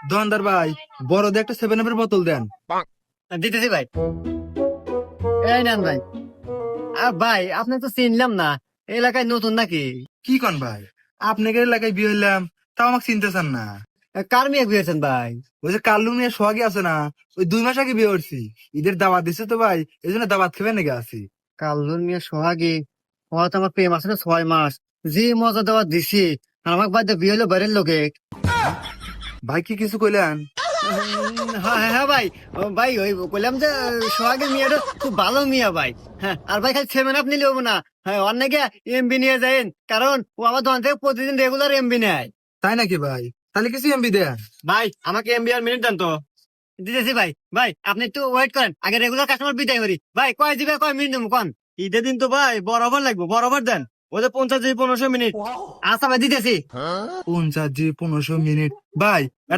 দোকানদার ভাই, বড় দিয়ে একটা 7 আপের বোতল দেন। দিতেছি ভাই। এই নেন ভাই। আর ভাই আপনি তো চিনলাম না, এই এলাকায় নতুন নাকি? কি কন ভাই, আপনাদের এলাকায় বিয়ে হইলাম, তাও আমাকে চিনতেছেন না? কার মেয়ে বিয়েছেন ভাই? ওই যে কাল্লু মিয়া সোহাগী আছে না, ওই 2 মাস আগে বিয়ে করছি। ঈদের দাওয়াত দিছে তো ভাই, এই জন্য দাওয়াত খেবে নাকি আছি। কাল্লুর মেয়ে সোহাগী। ও তো আমার প্রেম আছে না 6 মাস। যে মজা দেওয়া দিছি, আর আমাকে বাদ দিয়ে বিয়ে হলো বাইরের লোকে। ভাই কি কিছু কইলেন? হ্যাঁ হ্যাঁ হ্যাঁ ভাই। ও ভাই ওই বললাম যে সোহাগের মেয়েটা খুব ভালো মেয়ে ভাই। হ্যাঁ আর ভাই খালি 7 আপ নিলে হবো না। হ্যাঁ অনেকে এমবি নিয়ে যায়েন, কারণ ও আমার দোকান থেকে প্রতিদিন রেগুলার এমবি নেয়। তাই নাকি ভাই? তাহলে কিছু এমবি দেন। ভাই আমাকে এমবি আর মিনিট দেন তো। দিতেছি ভাই। ভাই আপনি একটু ওয়েট করেন, আগে রেগুলার কাস্টমার বিদায় করি। ভাই কয় দিবে, কয় মিনিট দেবো কোন? ঈদের দিন তো ভাই বরাবর লাগবে, বরাবর দেন। ওদের 50 থেকে 1500 মিনিট। আচ্ছা ভাই দিতেছি। 50 জি 1500 মিনিট ভাই, আর